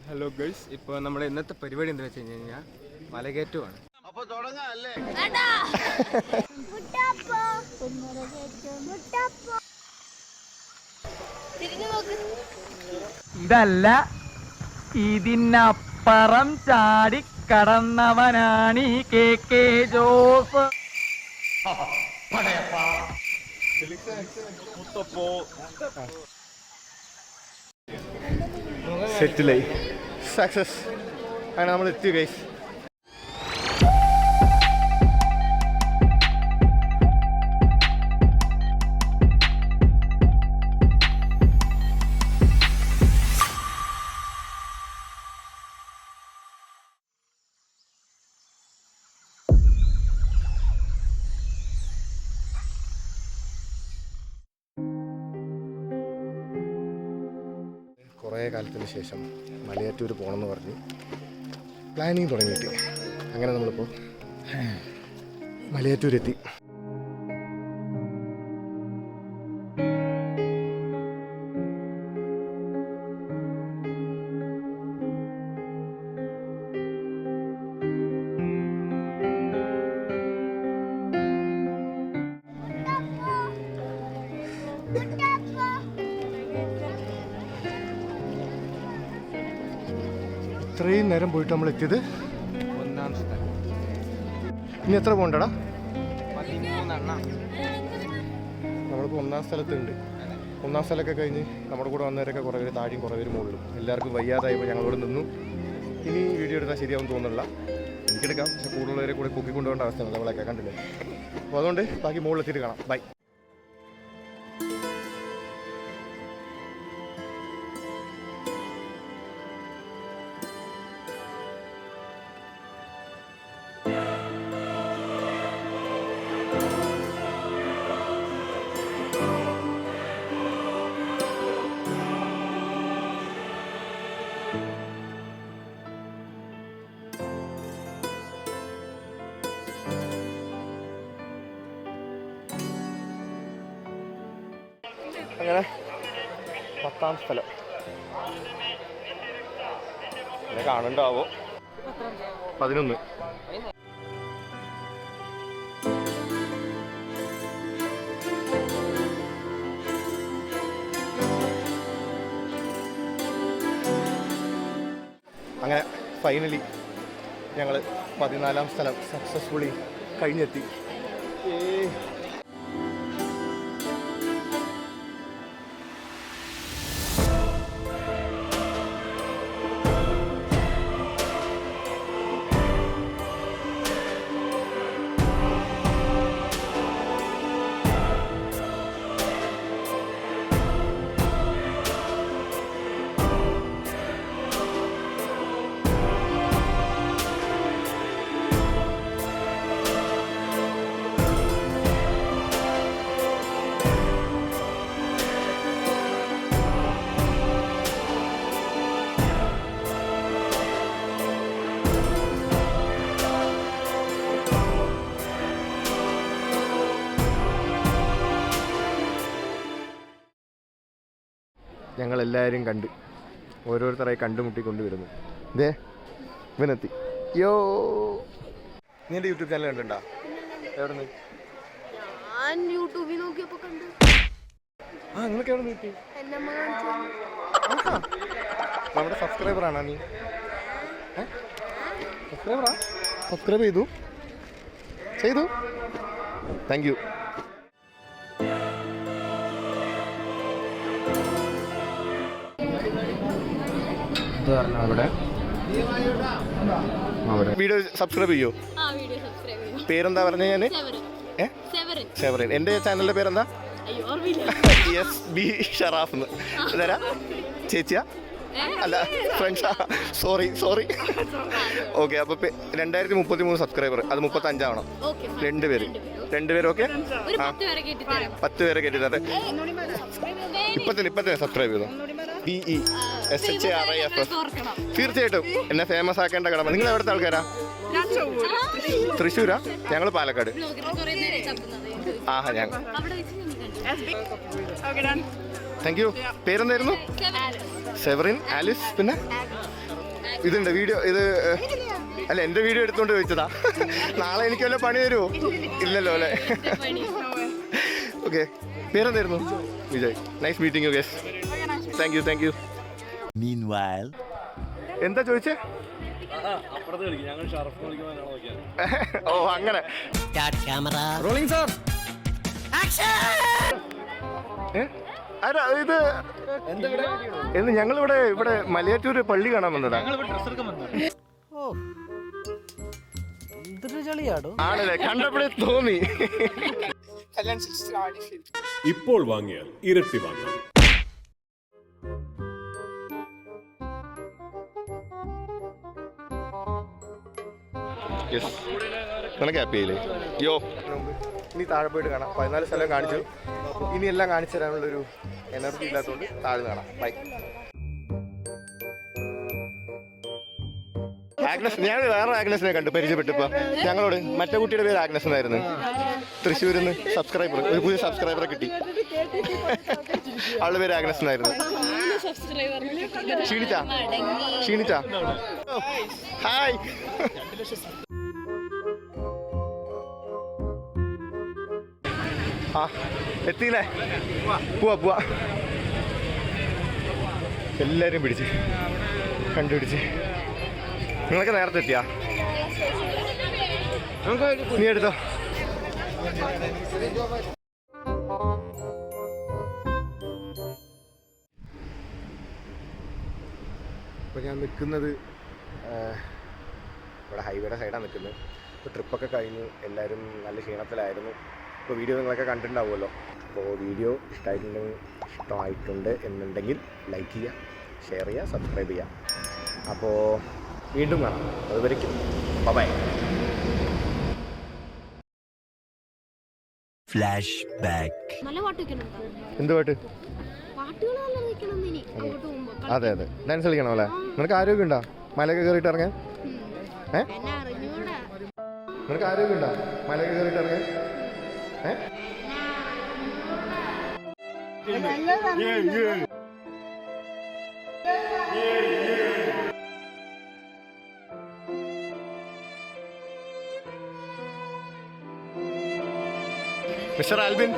Hello guys, ഇപ്പോൾ നമ്മുടെ ഇന്നത്തെ പരിപാടി എന്താ വെച്ച് കഴിഞ്ഞാൽ മലകയറ്റമാണ്. ഇതല്ല, ഇതിനപ്പുറം ചാടി കടന്നവനാണ് ഈ KK ജോസ്. സെറ്റിലായി, സക്സസ്. അങ്ങനെ നമ്മൾ എത്തി ഗൈസ്. കുറേ കാലത്തിന് ശേഷം മലയാറ്റൂർ പോകണമെന്ന് പറഞ്ഞ് പ്ലാനിങ് തുടങ്ങിയിട്ട് അങ്ങനെ നമ്മളിപ്പോൾ മലയാറ്റൂരെത്തി. ഇത്രയും നേരം പോയിട്ട് നമ്മൾ എത്തിയത് 1-ാം സ്ഥലം. ഇനി എത്ര പോകണ്ടടാ? 13 നമ്മളിപ്പോൾ 1-ാം സ്ഥലത്തുണ്ട്. 1-ാം സ്ഥലമൊക്കെ കഴിഞ്ഞ് നമ്മുടെ കൂടെ വന്നവരൊക്കെ കുറേ പേര് താഴെയും കുറേ പേര് മുകളിലും. എല്ലാവർക്കും വയ്യാതായപ്പോൾ ഞങ്ങളോട് നിന്നു. ഇനി വീഡിയോ എടുത്താൽ ശരിയാവും തോന്നുന്നില്ല. എനിക്കെടുക്കാം, പക്ഷെ കൂടുതലുള്ളവരെ കൂടെ പൊക്കിക്കൊണ്ടുപോകേണ്ട അവസ്ഥയാണ് നമ്മളൊക്കെ കണ്ടില്ലേ. അപ്പോൾ അതുകൊണ്ട് ബാക്കി മുകളിലെത്തിയിട്ട് കാണാം. ബൈ. അങ്ങനെ 10-ാം സ്ഥലം കാണുന്നുണ്ടാവോ? 11. അങ്ങനെ ഫൈനലി ഞങ്ങൾ 14-ാം സ്ഥലം സക്സസ്ഫുള്ളി കഴിഞ്ഞെത്തി. ഞങ്ങളെല്ലാവരും കണ്ട് ഓരോരുത്തരായി കണ്ടുമുട്ടിക്കൊണ്ടുവരുന്നു. ഇതേ ഇവനെത്തി. യോ, നീ എൻ്റെ യൂട്യൂബ് ചാനൽ കണ്ടിട്ടുണ്ടോ? എവിടെ നിന്ന്? യൂട്യൂബിൽ നോക്കിയപ്പോൾ കണ്ടു. നിങ്ങൾക്ക് എവിടെ നിന്ന് കിട്ടി? നമ്മുടെ സബ്സ്ക്രൈബറാണോ നീ? സബ്സ്ക്രൈബ് ചെയ്തു? Thank you. വീഡിയോ സബ്സ്ക്രൈബ് ചെയ്യോ? പേരെന്താ പറഞ്ഞ? ഞാൻ സെവറിൻ. എൻ്റെ ചാനലിൻ്റെ പേരെന്താ? SB ഷറാഫ് എന്ന്. ഇതാരാ? ചേച്ചിയാ? അല്ല, ഫ്രണ്ട്സാ? സോറി. ഓക്കെ, അപ്പോൾ 2033 സബ്സ്ക്രൈബർ. അത് 35 ആവണം. രണ്ടുപേരും ഓക്കെ. 10 പേരെ കയറ്റി ഇപ്പത്തന്നെ സബ്സ്ക്രൈബ് ചെയ്തോ. PESHARIF. തീർച്ചയായിട്ടും എന്നെ ഫേമസ് ആക്കേണ്ട കടമ. നിങ്ങൾ എവിടുത്തെ ആൾക്കാരാ? തൃശ്ശൂരാ? ഞങ്ങൾ പാലക്കാട്. ഞാൻ താങ്ക് യു. പേരെന്തായിരുന്നു? സെവറിൻ, ആലിസ്. പിന്നെ ഇതുണ്ട് വീഡിയോ. ഇത് അല്ല, എൻ്റെ വീഡിയോ എടുത്തുകൊണ്ട് ചോദിച്ചതാ. നാളെ എനിക്ക് വല്ല പണി തരുമോ? ഇല്ലല്ലോ അല്ലേ? ഓക്കെ, പേരെന്തായിരുന്നു? Vijay. Nice meeting you guys. Thank you. Meanwhile, എന്താ ചോദിച്ചേ? ഓ അങ്ങനെ. start camera. Rolling sir. അല്ല ഇത് എന്ന് ഞങ്ങളിവിടെ മലയാറ്റൂര് പള്ളി കാണാൻ വന്നതാ. ആണല്ലേ, കണ്ടപ്പോഴേ തോന്നി. ഇപ്പോൾ വാങ്ങിയാൽ ഇരട്ടി വാങ്ങാം. നിനക്ക് ഹാപ്പി ആയില്ലേ? യോ, ഇനി താഴെ പോയിട്ട് കാണാം. 14 സ്ഥലം കാണിച്ചു. ഇനി എല്ലാം കാണിച്ചു തരാനുള്ളൊരു എനർജി ഇല്ലാത്തതുകൊണ്ട് താഴെ കാണാം. ബൈ. ആഗ്നസ്, ഞാൻ വേറെ ആഗ്നസിനെ കണ്ടു പരിചയപ്പെട്ടപ്പോ. ഞങ്ങളോട് മറ്റേ കുട്ടിയുടെ പേര് ആഗ്നസ് എന്നായിരുന്നു. തൃശ്ശൂരിൽ നിന്ന് സബ്സ്ക്രൈബർ, ഒരു പുതിയ സബ്സ്ക്രൈബറെ കിട്ടി. അവളുടെ പേര് ആഗ്നസ് എന്നായിരുന്നു. ക്ഷീണിച്ചാ? ഹായ്. ആ എത്തിയില്ലേ? പോവാ. എല്ലാവരും കണ്ടുപിടിച്ച്. നിങ്ങളൊക്കെ നേരത്തെ എത്തിയാ? നീ എടുത്തോ. ഇപ്പോൾ ഞാൻ നിൽക്കുന്നത് ഇവിടെ ഹൈവേയുടെ സൈഡാണ് നിൽക്കുന്നത്. ഇപ്പോൾ ട്രിപ്പൊക്കെ കഴിഞ്ഞു, എല്ലാവരും നല്ല ക്ഷീണത്തിലായിരുന്നു. ഇപ്പോൾ വീഡിയോ നിങ്ങളൊക്കെ കണ്ടിട്ടുണ്ടാവുമല്ലോ. അപ്പോൾ വീഡിയോ ഇഷ്ടമായിട്ടുണ്ട് എന്നുണ്ടെങ്കിൽ ലൈക്ക് ചെയ്യുക, ഷെയർ ചെയ്യുക, സബ്സ്ക്രൈബ് ചെയ്യുക. അപ്പോൾ വീണ്ടും കാണാം. അതുവരയ്ക്കും ബൈ. Flashback. എന്ത് പാട്ട്? അതെ, ഡാൻസ് കളിക്കണം അല്ലേ? നിനക്ക് ആരോഗ്യം ഉണ്ടോ മലയൊക്കെ കയറിയിട്ട് ഇറങ്ങാൻ? നിനക്ക് ആരോഗ്യം ഉണ്ടോ മലയൊക്കെ കയറിയിട്ട് ഇറങ്ങാൻ? മിസ്റ്റർ ആൽബിൻ.